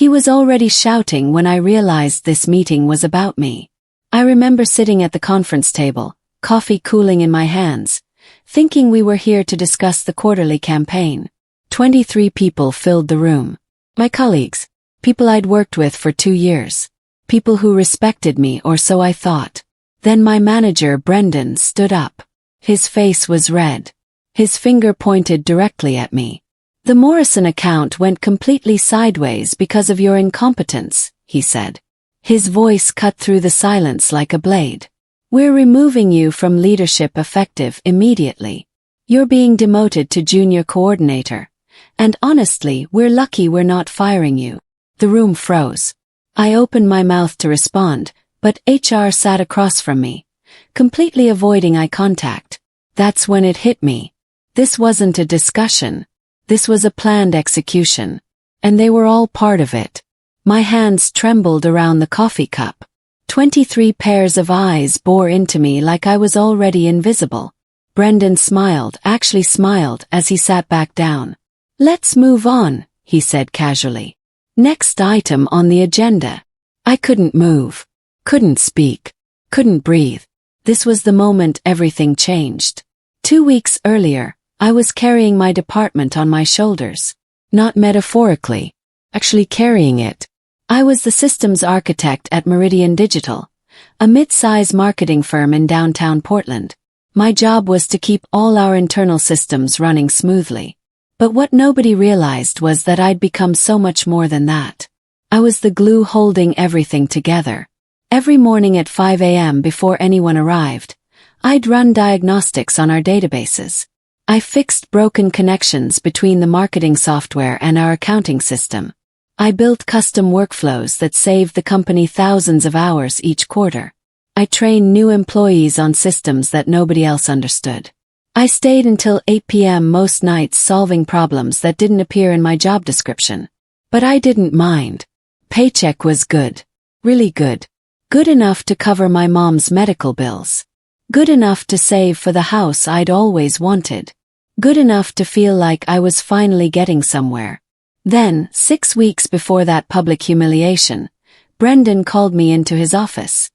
He was already shouting when I realized this meeting was about me. I remember sitting at the conference table, coffee cooling in my hands, thinking we were here to discuss the quarterly campaign. 23 people filled the room. My colleagues, people I'd worked with for 2 years, people who respected me, or so I thought. Then my manager, Brendan, stood up. His face was red. His finger pointed directly at me. "The Morrison account went completely sideways because of your incompetence," he said. His voice cut through the silence like a blade. "We're removing you from leadership effective immediately. You're being demoted to junior coordinator. And honestly, we're lucky we're not firing you." The room froze. I opened my mouth to respond, but HR sat across from me, completely avoiding eye contact. That's when it hit me. This wasn't a discussion. This was a planned execution. And they were all part of it. My hands trembled around the coffee cup. 23 pairs of eyes bore into me like I was already invisible. Brendan smiled, actually smiled, as he sat back down. "Let's move on," he said casually. "Next item on the agenda." I couldn't move. Couldn't speak. Couldn't breathe. This was the moment everything changed. 2 weeks earlier, I was carrying my department on my shoulders. Not metaphorically. Actually carrying it. I was the systems architect at Meridian Digital, a mid-size marketing firm in downtown Portland. My job was to keep all our internal systems running smoothly. But what nobody realized was that I'd become so much more than that. I was the glue holding everything together. Every morning at 5 a.m. before anyone arrived, I'd run diagnostics on our databases. I fixed broken connections between the marketing software and our accounting system. I built custom workflows that saved the company thousands of hours each quarter. I trained new employees on systems that nobody else understood. I stayed until 8 p.m. most nights solving problems that didn't appear in my job description. But I didn't mind. Paycheck was good. Really good. Good enough to cover my mom's medical bills. Good enough to save for the house I'd always wanted. Good enough to feel like I was finally getting somewhere. Then, 6 weeks before that public humiliation, Brendan called me into his office.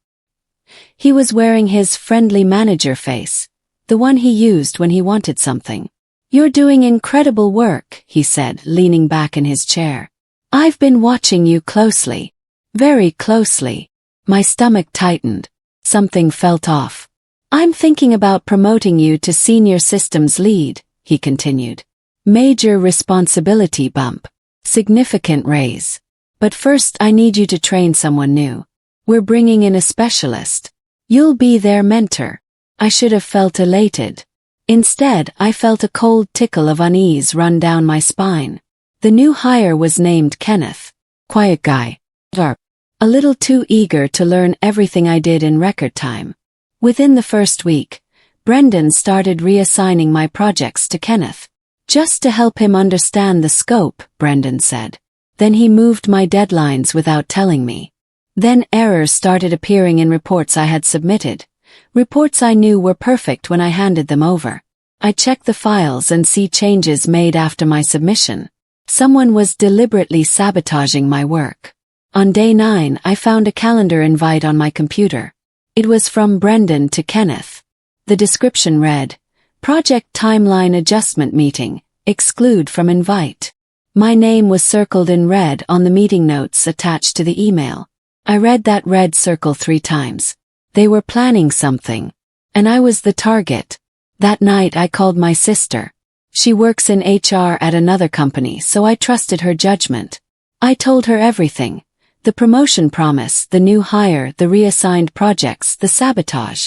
He was wearing his friendly manager face, the one he used when he wanted something. "You're doing incredible work," he said, leaning back in his chair. "I've been watching you closely. Very closely." My stomach tightened. Something felt off. "I'm thinking about promoting you to senior systems lead," he continued. "Major responsibility bump. Significant raise. But first I need you to train someone new. We're bringing in a specialist. You'll be their mentor." I should have felt elated. Instead, I felt a cold tickle of unease run down my spine. The new hire was named Kenneth. Quiet guy. Dark. A little too eager to learn everything I did in record time. Within the first week, Brendan started reassigning my projects to Kenneth. "Just to help him understand the scope," Brendan said. Then he moved my deadlines without telling me. Then errors started appearing in reports I had submitted. Reports I knew were perfect when I handed them over. I checked the files and see changes made after my submission. Someone was deliberately sabotaging my work. On day 9, I found a calendar invite on my computer. It was from Brendan to Kenneth. The description read, "Project Timeline Adjustment Meeting, exclude from invite." My name was circled in red on the meeting notes attached to the email. I read that red circle 3 times. They were planning something. And I was the target. That night I called my sister. She works in HR at another company, so I trusted her judgment. I told her everything. The promotion promise, the new hire, the reassigned projects, the sabotage.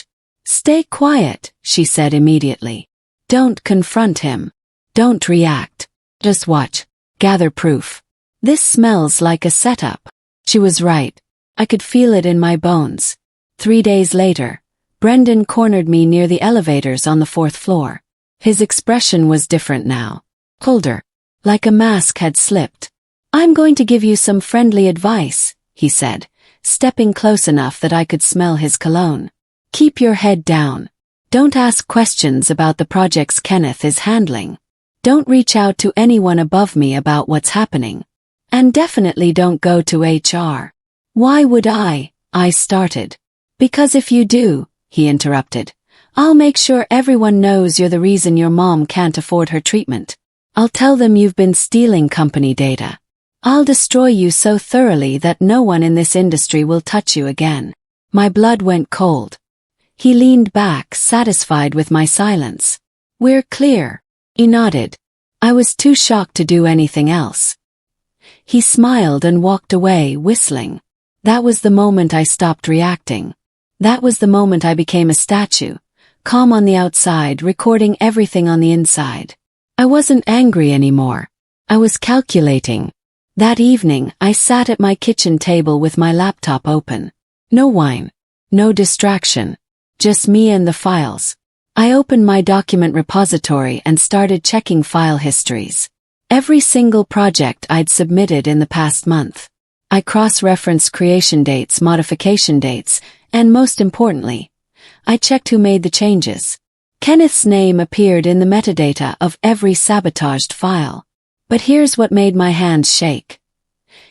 "Stay quiet," she said immediately. "Don't confront him. Don't react. Just watch. Gather proof. This smells like a setup." She was right. I could feel it in my bones. 3 days later, Brendan cornered me near the elevators on the 4th floor. His expression was different now. Colder. Like a mask had slipped. "I'm going to give you some friendly advice," he said, stepping close enough that I could smell his cologne. "Keep your head down. Don't ask questions about the projects Kenneth is handling. Don't reach out to anyone above me about what's happening. And definitely don't go to HR. Why would I started. Because if you do, he interrupted, I'll make sure everyone knows you're the reason your mom can't afford her treatment. I'll tell them you've been stealing company data. I'll destroy you so thoroughly that no one in this industry will touch you again. My blood went cold. He leaned back, satisfied with my silence. We're clear. He nodded. I was too shocked to do anything else. He smiled and walked away, whistling. That was the moment I stopped reacting. That was the moment I became a statue, calm on the outside, recording everything on the inside. I wasn't angry anymore. I was calculating. That evening, I sat at my kitchen table with my laptop open. No wine. No distraction. Just me and the files. I opened my document repository and started checking file histories. Every single project I'd submitted in the past month. I cross-referenced creation dates, modification dates, and most importantly, I checked who made the changes. Kenneth's name appeared in the metadata of every sabotaged file. But here's what made my hands shake.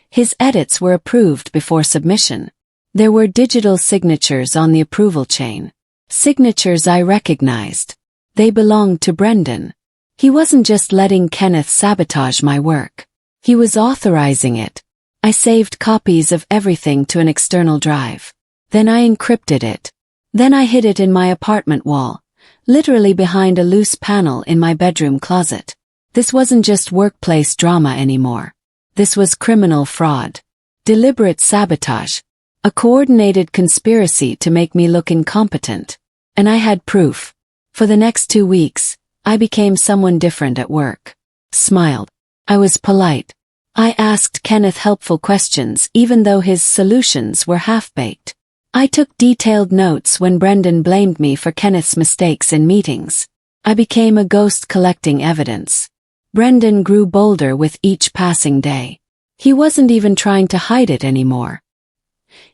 His edits were approved before submission. There were digital signatures on the approval chain. Signatures I recognized. They belonged to Brendan. He wasn't just letting Kenneth sabotage my work. He was authorizing it. I saved copies of everything to an external drive. Then I encrypted it. Then I hid it in my apartment wall, literally behind a loose panel in my bedroom closet. This wasn't just workplace drama anymore. This was criminal fraud. Deliberate sabotage. A coordinated conspiracy to make me look incompetent. And I had proof. For the next 2 weeks, I became someone different at work. Smiled. I was polite. I asked Kenneth helpful questions even though his solutions were half-baked. I took detailed notes when Brendan blamed me for Kenneth's mistakes in meetings. I became a ghost collecting evidence. Brendan grew bolder with each passing day. He wasn't even trying to hide it anymore.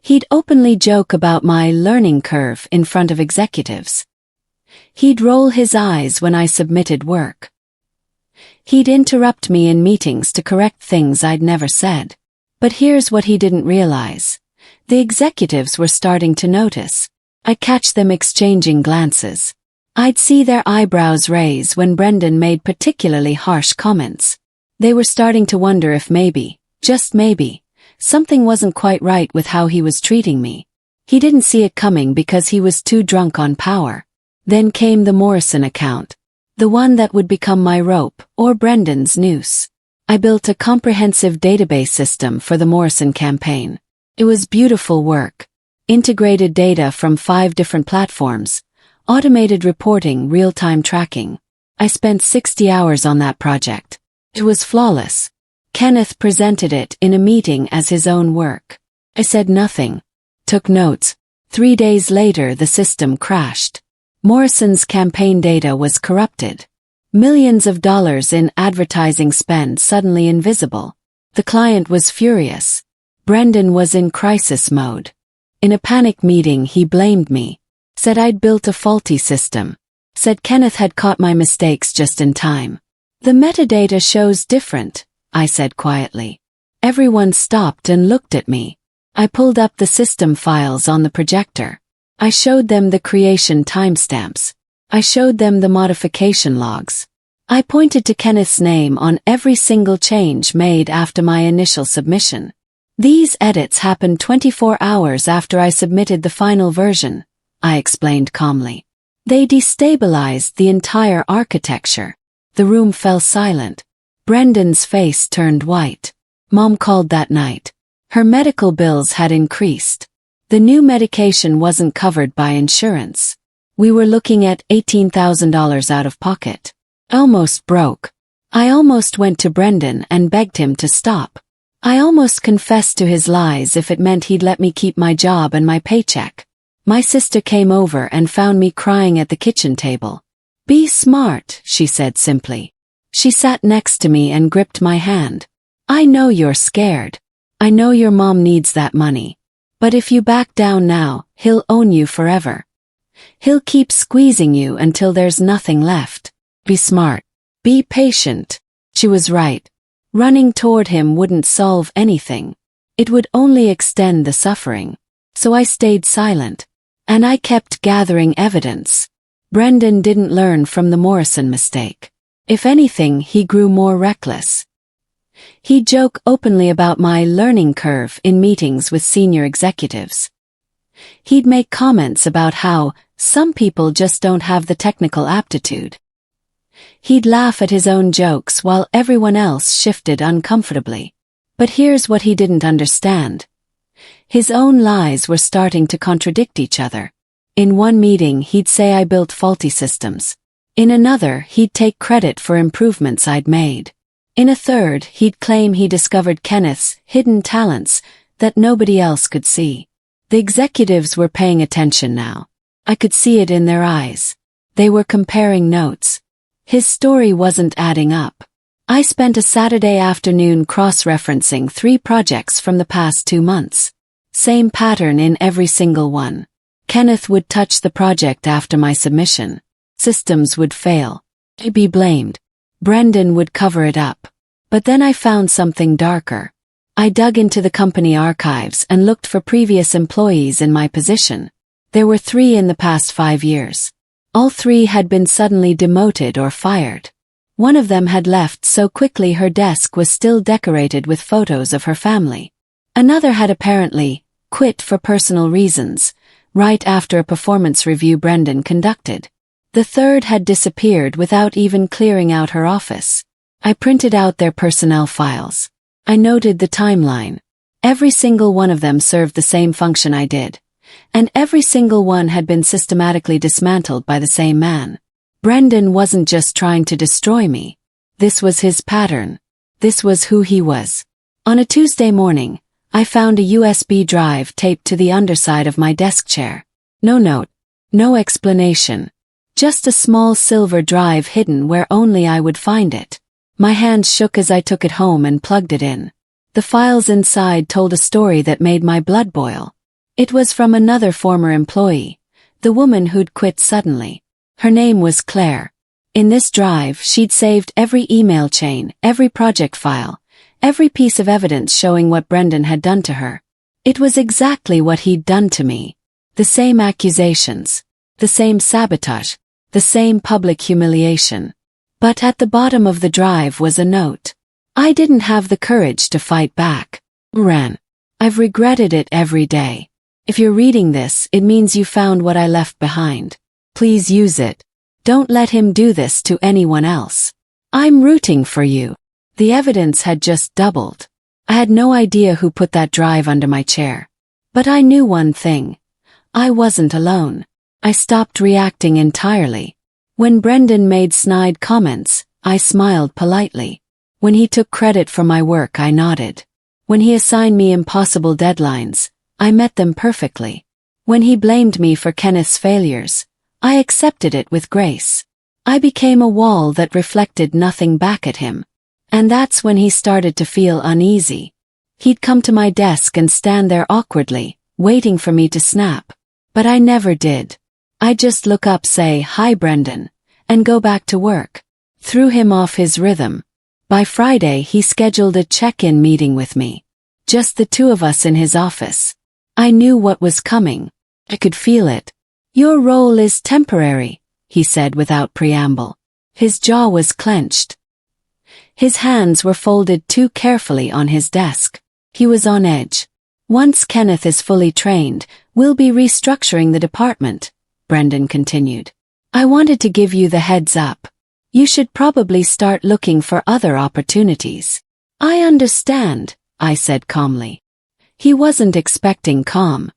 He'd openly joke about my learning curve in front of executives. He'd roll his eyes when I submitted work. He'd interrupt me in meetings to correct things I'd never said. But here's what he didn't realize. The executives were starting to notice. I'd catch them exchanging glances. I'd see their eyebrows raise when Brendan made particularly harsh comments. They were starting to wonder if maybe, just maybe, something wasn't quite right with how he was treating me. He didn't see it coming because he was too drunk on power. Then came the Morrison account. The one that would become my rope, or Brendan's noose. I built a comprehensive database system for the Morrison campaign. It was beautiful work. Integrated data from 5 different platforms. Automated reporting, real-time tracking. I spent 60 hours on that project. It was flawless. Kenneth presented it in a meeting as his own work. I said nothing. Took notes. 3 days later the system crashed. Morrison's campaign data was corrupted. Millions of dollars in advertising spend suddenly invisible. The client was furious. Brendan was in crisis mode. In a panic meeting he blamed me. Said I'd built a faulty system. Said Kenneth had caught my mistakes just in time. The metadata shows different, I said quietly. Everyone stopped and looked at me. I pulled up the system files on the projector. I showed them the creation timestamps. I showed them the modification logs. I pointed to Kenneth's name on every single change made after my initial submission. These edits happened 24 hours after I submitted the final version, I explained calmly. They destabilized the entire architecture. The room fell silent. Brendan's face turned white. Mom called that night. Her medical bills had increased. The new medication wasn't covered by insurance. We were looking at $18,000 out of pocket. Almost broke. I almost went to Brendan and begged him to stop. I almost confessed to his lies if it meant he'd let me keep my job and my paycheck. My sister came over and found me crying at the kitchen table. Be smart, she said simply. She sat next to me and gripped my hand. I know you're scared. I know your mom needs that money. But if you back down now, he'll own you forever. He'll keep squeezing you until there's nothing left. Be smart. Be patient. She was right. Running toward him wouldn't solve anything. It would only extend the suffering. So I stayed silent. And I kept gathering evidence. Brendan didn't learn from the Morrison mistake. If anything, he grew more reckless. He'd joke openly about my learning curve in meetings with senior executives. He'd make comments about how some people just don't have the technical aptitude. He'd laugh at his own jokes while everyone else shifted uncomfortably. But here's what he didn't understand. His own lies were starting to contradict each other. In one meeting, he'd say I built faulty systems. In another, he'd take credit for improvements I'd made. In a third, he'd claim he discovered Kenneth's hidden talents that nobody else could see. The executives were paying attention now. I could see it in their eyes. They were comparing notes. His story wasn't adding up. I spent a Saturday afternoon cross-referencing 3 projects from the past 2 months. Same pattern in every single one. Kenneth would touch the project after my submission. Systems would fail. I'd be blamed. Brendan would cover it up. But then I found something darker. I dug into the company archives and looked for previous employees in my position. There were 3 in the past 5 years. All 3 had been suddenly demoted or fired. One of them had left so quickly her desk was still decorated with photos of her family. Another had apparently quit for personal reasons, right after a performance review Brendan conducted. The third had disappeared without even clearing out her office. I printed out their personnel files. I noted the timeline. Every single one of them served the same function I did. And every single one had been systematically dismantled by the same man. Brendan wasn't just trying to destroy me. This was his pattern. This was who he was. On a Tuesday morning, I found a USB drive taped to the underside of my desk chair. No note. No explanation. Just a small silver drive hidden where only I would find it. My hands shook as I took it home and plugged it in. The files inside told a story that made my blood boil. It was from another former employee, the woman who'd quit suddenly. Her name was Claire. In this drive, she'd saved every email chain, every project file, every piece of evidence showing what Brendan had done to her. It was exactly what he'd done to me. The same accusations, the same sabotage, the same public humiliation. But at the bottom of the drive was a note. I didn't have the courage to fight back. Ran. I've regretted it every day. If you're reading this, it means you found what I left behind. Please use it. Don't let him do this to anyone else. I'm rooting for you. The evidence had just doubled. I had no idea who put that drive under my chair. But I knew one thing. I wasn't alone. I stopped reacting entirely. When Brendan made snide comments, I smiled politely. When he took credit for my work, I nodded. When he assigned me impossible deadlines, I met them perfectly. When he blamed me for Kenneth's failures, I accepted it with grace. I became a wall that reflected nothing back at him. And that's when he started to feel uneasy. He'd come to my desk and stand there awkwardly, waiting for me to snap. But I never did. I'd just look up, say, "Hi, Brendan," and go back to work. Threw him off his rhythm. By Friday, he scheduled a check-in meeting with me. Just the 2 of us in his office. I knew what was coming. I could feel it. "Your role is temporary," he said without preamble. His jaw was clenched. His hands were folded too carefully on his desk. He was on edge. "Once Kenneth is fully trained, we'll be restructuring the department," Brendan continued. "I wanted to give you the heads up. You should probably start looking for other opportunities." "I understand," I said calmly. He wasn't expecting calm.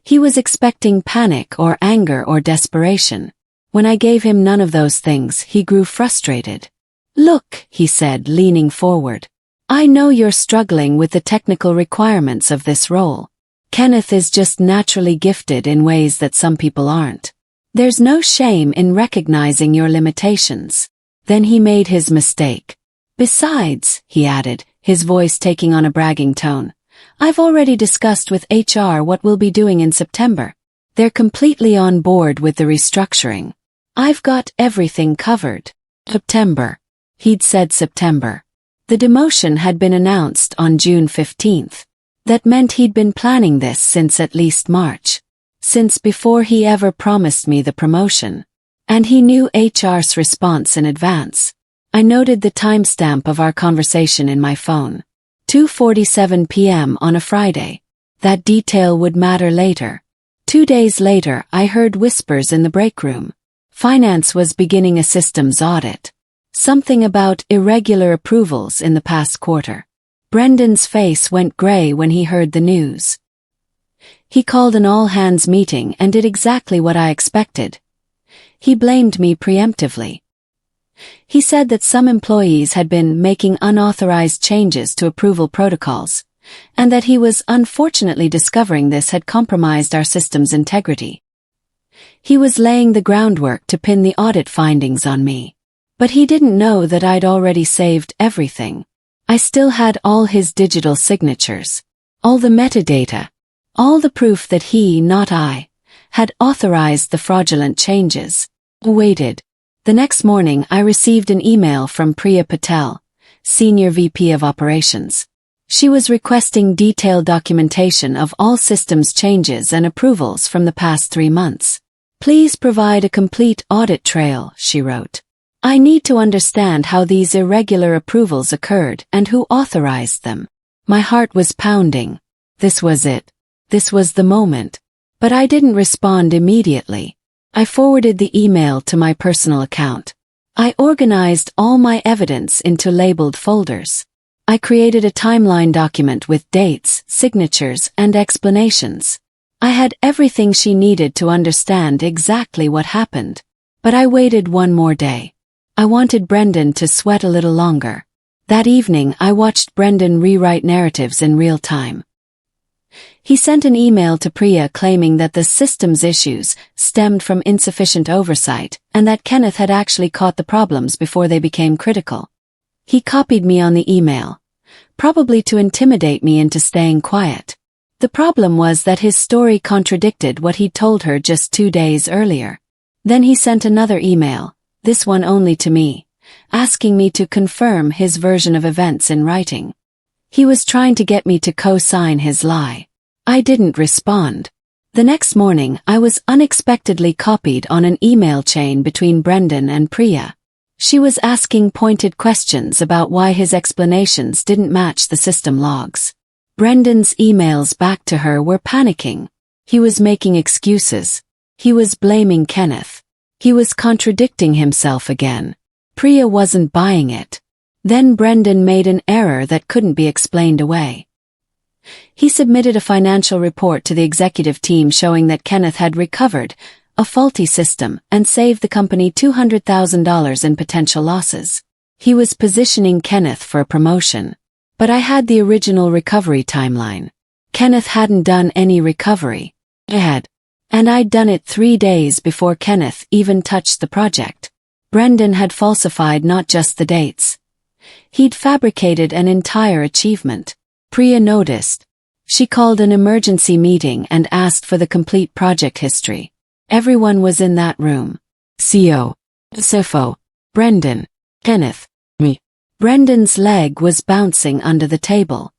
He was expecting panic or anger or desperation. When I gave him none of those things, he grew frustrated. "Look," he said, leaning forward. "I know you're struggling with the technical requirements of this role. Kenneth is just naturally gifted in ways that some people aren't. There's no shame in recognizing your limitations." Then he made his mistake. "Besides," he added, his voice taking on a bragging tone, "I've already discussed with HR what we'll be doing in September. They're completely on board with the restructuring. I've got everything covered." September. He'd said September. The demotion had been announced on June 15th. That meant he'd been planning this since at least March. Since before he ever promised me the promotion. And he knew HR's response in advance. I noted the timestamp of our conversation in my phone. 2:47 p.m. on a Friday. That detail would matter later. 2 days later, I heard whispers in the break room. Finance was beginning a systems audit. Something about irregular approvals in the past quarter. Brendan's face went gray when he heard the news. He called an all-hands meeting and did exactly what I expected. He blamed me preemptively. He said that some employees had been making unauthorized changes to approval protocols, and that he was unfortunately discovering this had compromised our system's integrity. He was laying the groundwork to pin the audit findings on me. But he didn't know that I'd already saved everything. I still had all his digital signatures, all the metadata, all the proof that he, not I, had authorized the fraudulent changes. Waited. The next morning I received an email from Priya Patel, Senior VP of Operations. She was requesting detailed documentation of all systems changes and approvals from the past 3 months. Please provide a complete audit trail, she wrote. I need to understand how these irregular approvals occurred and who authorized them. My heart was pounding. This was it. This was the moment. But I didn't respond immediately. I forwarded the email to my personal account. I organized all my evidence into labeled folders. I created a timeline document with dates, signatures, and explanations. I had everything she needed to understand exactly what happened. But I waited one more day. I wanted Brendan to sweat a little longer. That evening I watched Brendan rewrite narratives in real time. He sent an email to Priya claiming that the systems issues stemmed from insufficient oversight and that Kenneth had actually caught the problems before they became critical. He copied me on the email, probably to intimidate me into staying quiet. The problem was that his story contradicted what he'd told her just 2 days earlier. Then he sent another email, this one only to me, asking me to confirm his version of events in writing. He was trying to get me to co-sign his lie. I didn't respond. The next morning I was unexpectedly copied on an email chain between Brendan and Priya. She was asking pointed questions about why his explanations didn't match the system logs. Brendan's emails back to her were panicking. He was making excuses. He was blaming Kenneth. He was contradicting himself again. Priya wasn't buying it. Then Brendan made an error that couldn't be explained away. He submitted a financial report to the executive team showing that Kenneth had recovered a faulty system and saved the company $200,000 in potential losses. He was positioning Kenneth for a promotion. But I had the original recovery timeline. Kenneth hadn't done any recovery. I had. And I'd done it 3 days before Kenneth even touched the project. Brendan had falsified not just the dates. He'd fabricated an entire achievement. Priya noticed. She called an emergency meeting and asked for the complete project history. Everyone was in that room. CO, CFO, Brendan, Kenneth, me. Brendan's leg was bouncing under the table.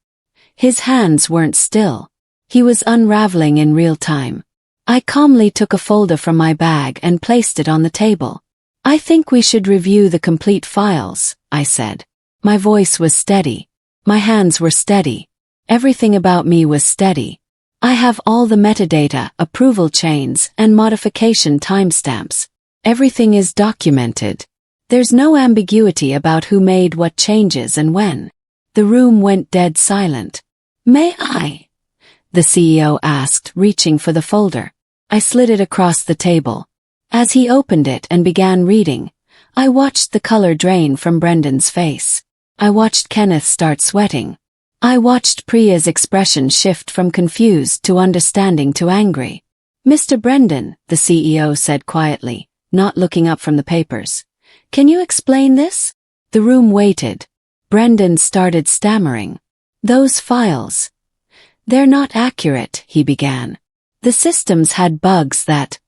His hands weren't still. He was unraveling in real time. I calmly took a folder from my bag and placed it on the table. I think we should review the complete files, I said. My voice was steady. My hands were steady. Everything about me was steady. I have all the metadata, approval chains, and modification timestamps. Everything is documented. There's no ambiguity about who made what changes and when. The room went dead silent. May I? The CEO asked, reaching for the folder. I slid it across the table. As he opened it and began reading, I watched the color drain from Brendan's face. I watched Kenneth start sweating. I watched Priya's expression shift from confused to understanding to angry. Mr. Brendan, the CEO said quietly, not looking up from the papers. Can you explain this? The room waited. Brendan started stammering. Those files. They're not accurate, he began. The systems had bugs that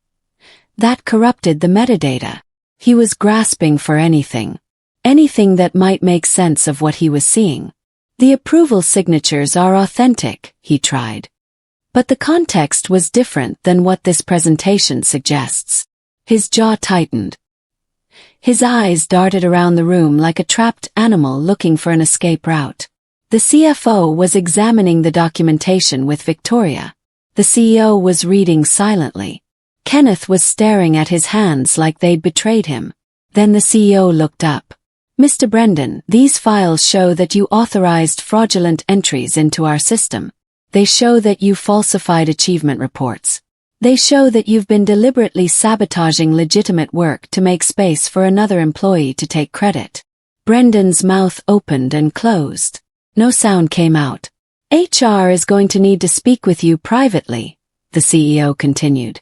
corrupted the metadata. He was grasping for anything. Anything that might make sense of what he was seeing. The approval signatures are authentic, he tried. But the context was different than what this presentation suggests. His jaw tightened. His eyes darted around the room like a trapped animal looking for an escape route. The CFO was examining the documentation with Victoria. The CEO was reading silently. Kenneth was staring at his hands like they'd betrayed him. Then the CEO looked up. "Mr. Brendan, these files show that you authorized fraudulent entries into our system. They show that you falsified achievement reports. They show that you've been deliberately sabotaging legitimate work to make space for another employee to take credit." Brendan's mouth opened and closed. No sound came out. "HR is going to need to speak with you privately," the CEO continued.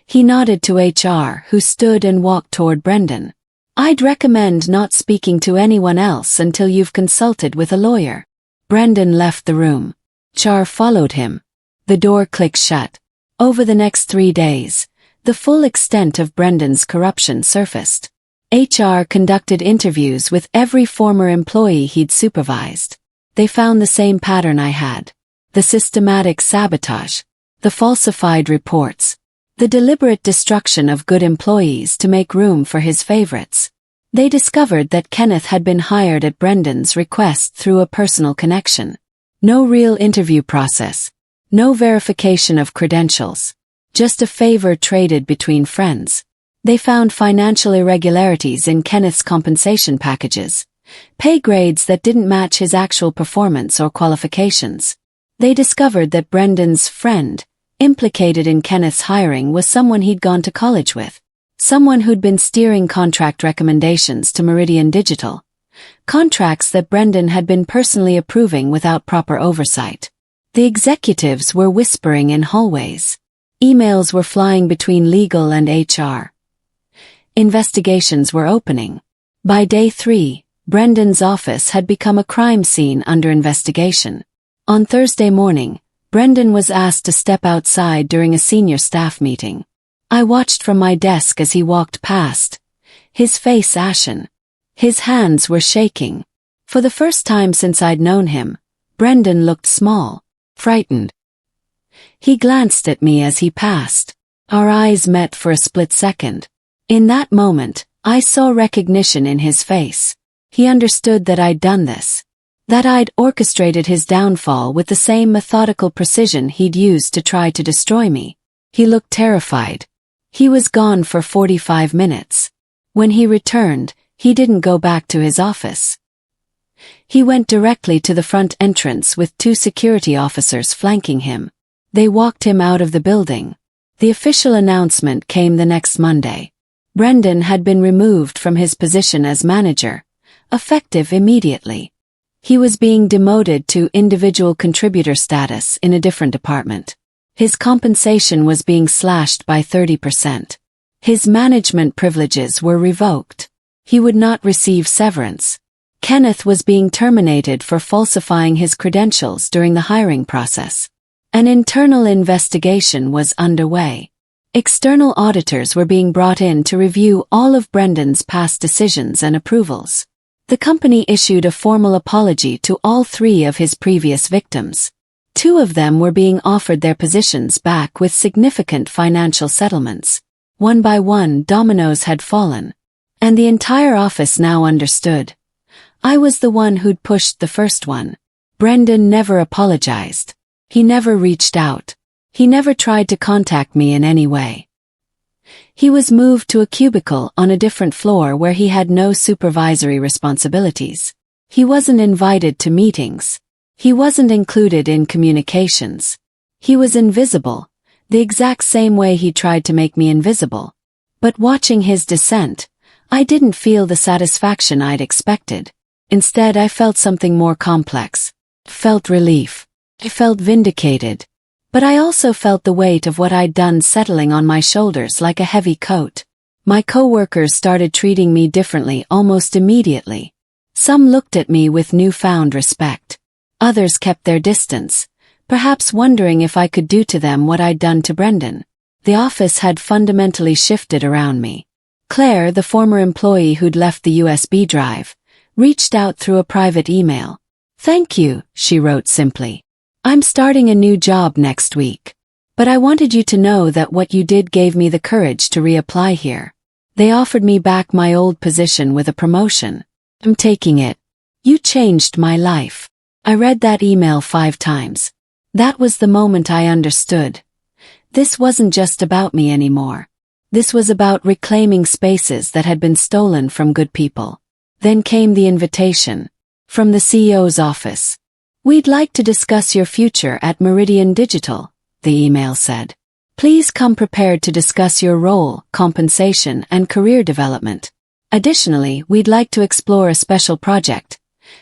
He nodded to HR, who stood and walked toward Brendan. "I'd recommend not speaking to anyone else until you've consulted with a lawyer." Brendan left the room. HR followed him. The door clicked shut. Over the next 3 days, the full extent of Brendan's corruption surfaced. HR conducted interviews with every former employee he'd supervised. They found the same pattern I had. The systematic sabotage, the falsified reports, the deliberate destruction of good employees to make room for his favorites. They discovered that Kenneth had been hired at Brendan's request through a personal connection. No real interview process. No verification of credentials. Just a favor traded between friends. They found financial irregularities in Kenneth's compensation packages. Pay grades that didn't match his actual performance or qualifications. They discovered that Brendan's friend, implicated in Kenneth's hiring, was someone he'd gone to college with. Someone who'd been steering contract recommendations to Meridian Digital. Contracts that Brendan had been personally approving without proper oversight. The executives were whispering in hallways. Emails were flying between legal and HR. Investigations were opening. By day 3, Brendan's office had become a crime scene under investigation. On Thursday morning, Brendan was asked to step outside during a senior staff meeting. I watched from my desk as he walked past, his face ashen. His hands were shaking. For the first time since I'd known him, Brendan looked small, frightened. He glanced at me as he passed. Our eyes met for a split second. In that moment, I saw recognition in his face. He understood that I'd done this. That I'd orchestrated his downfall with the same methodical precision he'd used to try to destroy me. He looked terrified. He was gone for 45 minutes. When he returned, he didn't go back to his office. He went directly to the front entrance with 2 security officers flanking him. They walked him out of the building. The official announcement came the next Monday. Brendan had been removed from his position as manager, effective immediately. He was being demoted to individual contributor status in a different department. His compensation was being slashed by 30%. His management privileges were revoked. He would not receive severance. Kenneth was being terminated for falsifying his credentials during the hiring process. An internal investigation was underway. External auditors were being brought in to review all of Brendan's past decisions and approvals. The company issued a formal apology to all 3 of his previous victims. 2 of them were being offered their positions back with significant financial settlements. One by one, dominoes had fallen. And the entire office now understood. I was the one who'd pushed the first one. Brendan never apologized. He never reached out. He never tried to contact me in any way. He was moved to a cubicle on a different floor where he had no supervisory responsibilities. He wasn't invited to meetings. He wasn't included in communications. He was invisible, the exact same way he tried to make me invisible. But watching his descent, I didn't feel the satisfaction I'd expected. Instead, I felt something more complex. Felt relief. I felt vindicated. But I also felt the weight of what I'd done settling on my shoulders like a heavy coat. My coworkers started treating me differently almost immediately. Some looked at me with newfound respect. Others kept their distance, perhaps wondering if I could do to them what I'd done to Brendan. The office had fundamentally shifted around me. Claire, the former employee who'd left the USB drive, reached out through a private email. "Thank you," she wrote simply. "I'm starting a new job next week. But I wanted you to know that what you did gave me the courage to reapply here. They offered me back my old position with a promotion. I'm taking it. You changed my life." I read that email 5 times. That was the moment I understood. This wasn't just about me anymore. This was about reclaiming spaces that had been stolen from good people. Then came the invitation. From the CEO's office. "We'd like to discuss your future at Meridian Digital," the email said. "Please come prepared to discuss your role, compensation, and career development. Additionally, we'd like to explore a special project,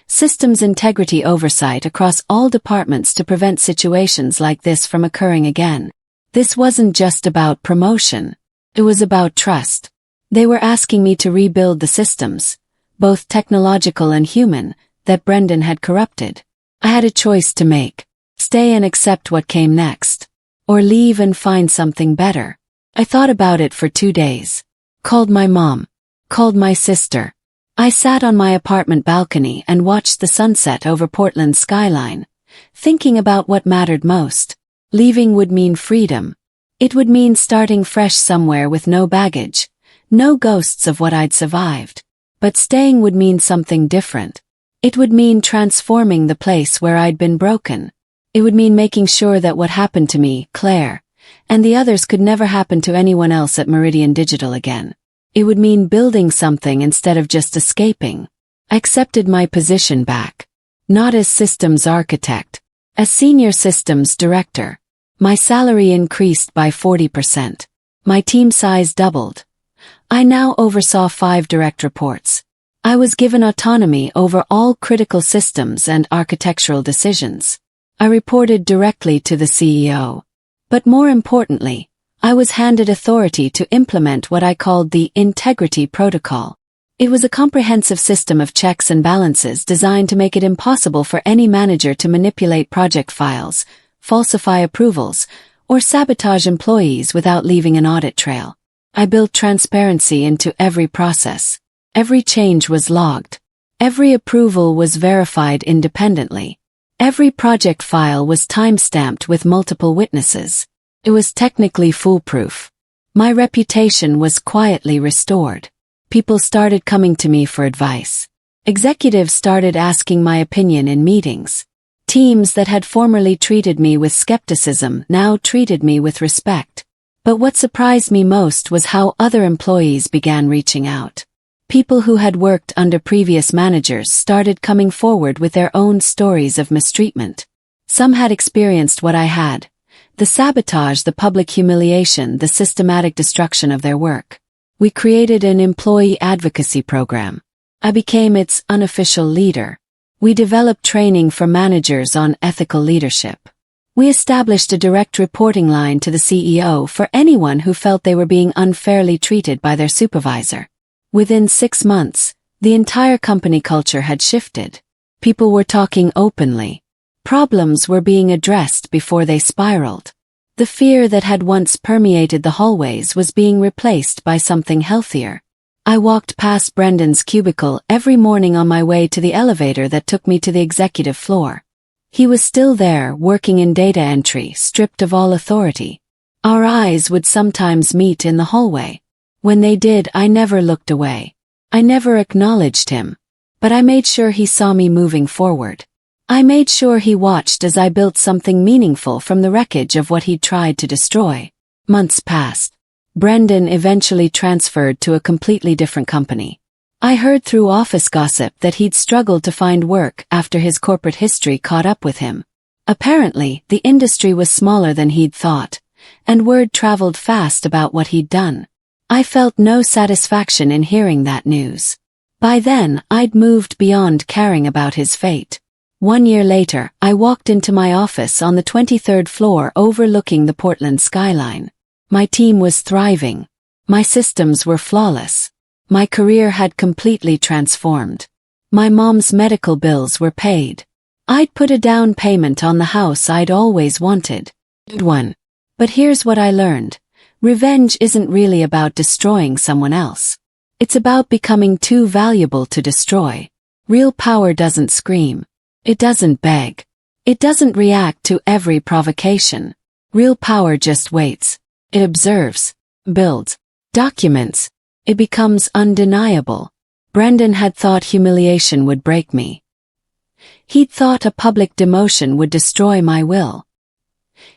systems integrity oversight across all departments to prevent situations like this from occurring again." This wasn't just about promotion. It was about trust. They were asking me to rebuild the systems, both technological and human, that Brendan had corrupted. I had a choice to make. Stay and accept what came next. Or leave and find something better. I thought about it for 2 days. Called my mom. Called my sister. I sat on my apartment balcony and watched the sunset over Portland's skyline, thinking about what mattered most. Leaving would mean freedom. It would mean starting fresh somewhere with no baggage, no ghosts of what I'd survived. But staying would mean something different. It would mean transforming the place where I'd been broken. It would mean making sure that what happened to me, Claire, and the others could never happen to anyone else at Meridian Digital again. It would mean building something instead of just escaping. I accepted my position back. Not as systems architect, as senior systems director. My salary increased by 40%. My team size doubled. I now oversaw 5 direct reports. I was given autonomy over all critical systems and architectural decisions. I reported directly to the CEO. But more importantly, I was handed authority to implement what I called the Integrity Protocol. It was a comprehensive system of checks and balances designed to make it impossible for any manager to manipulate project files, falsify approvals, or sabotage employees without leaving an audit trail. I built transparency into every process. Every change was logged. Every approval was verified independently. Every project file was time-stamped with multiple witnesses. It was technically foolproof. My reputation was quietly restored. People started coming to me for advice. Executives started asking my opinion in meetings. Teams that had formerly treated me with skepticism now treated me with respect. But what surprised me most was how other employees began reaching out. People who had worked under previous managers started coming forward with their own stories of mistreatment. Some had experienced what I had: the sabotage, the public humiliation, the systematic destruction of their work. We created an employee advocacy program. I became its unofficial leader. We developed training for managers on ethical leadership. We established a direct reporting line to the CEO for anyone who felt they were being unfairly treated by their supervisor. Within 6 months, the entire company culture had shifted. People were talking openly. Problems were being addressed before they spiraled. The fear that had once permeated the hallways was being replaced by something healthier. I walked past Brendan's cubicle every morning on my way to the elevator that took me to the executive floor. He was still there, working in data entry, stripped of all authority. Our eyes would sometimes meet in the hallway. When they did, I never looked away. I never acknowledged him. But I made sure he saw me moving forward. I made sure he watched as I built something meaningful from the wreckage of what he'd tried to destroy. Months passed. Brendan eventually transferred to a completely different company. I heard through office gossip that he'd struggled to find work after his corporate history caught up with him. Apparently, the industry was smaller than he'd thought, and word traveled fast about what he'd done. I felt no satisfaction in hearing that news. By then, I'd moved beyond caring about his fate. 1 year later, I walked into my office on the 23rd floor overlooking the Portland skyline. My team was thriving. My systems were flawless. My career had completely transformed. My mom's medical bills were paid. I'd put a down payment on the house I'd always wanted. One. But here's what I learned. Revenge isn't really about destroying someone else. It's about becoming too valuable to destroy. Real power doesn't scream. It doesn't beg. It doesn't react to every provocation. Real power just waits. It observes, builds, documents. It becomes undeniable. Brendan had thought humiliation would break me. He'd thought a public demotion would destroy my will.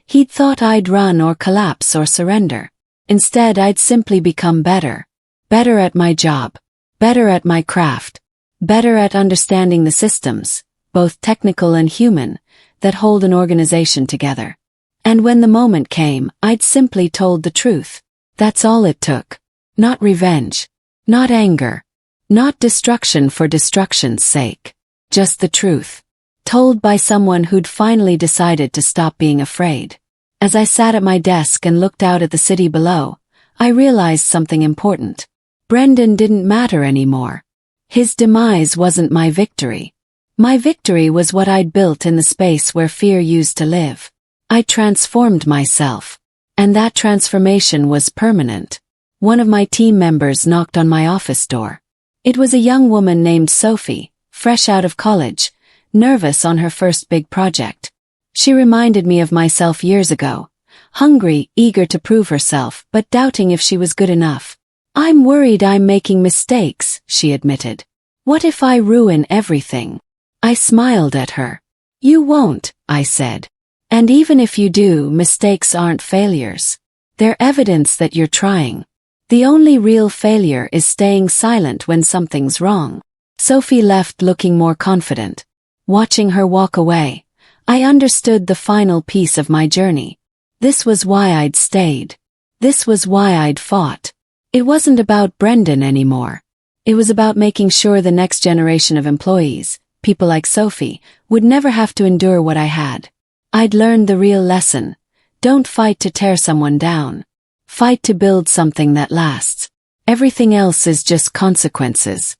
He'd thought I'd run or collapse or surrender. Instead, I'd simply become better. Better at my job. Better at my craft. Better at understanding the systems, both technical and human, that hold an organization together. And when the moment came, I'd simply told the truth. That's all it took. Not revenge. Not anger. Not destruction for destruction's sake. Just the truth. Told by someone who'd finally decided to stop being afraid. As I sat at my desk and looked out at the city below, I realized something important. Brendan didn't matter anymore. His demise wasn't my victory. My victory was what I'd built in the space where fear used to live. I transformed myself. And that transformation was permanent. One of my team members knocked on my office door. It was a young woman named Sophie, fresh out of college, nervous on her first big project. She reminded me of myself years ago, hungry, eager to prove herself, but doubting if she was good enough. "I'm worried I'm making mistakes," she admitted. "What if I ruin everything?" I smiled at her. "You won't," I said. "And even if you do, mistakes aren't failures. They're evidence that you're trying. The only real failure is staying silent when something's wrong." Sophie left looking more confident. Watching her walk away, I understood the final piece of my journey. This was why I'd stayed. This was why I'd fought. It wasn't about Brendan anymore. It was about making sure the next generation of employees, people like Sophie, would never have to endure what I had. I'd learned the real lesson. Don't fight to tear someone down. Fight to build something that lasts. Everything else is just consequences.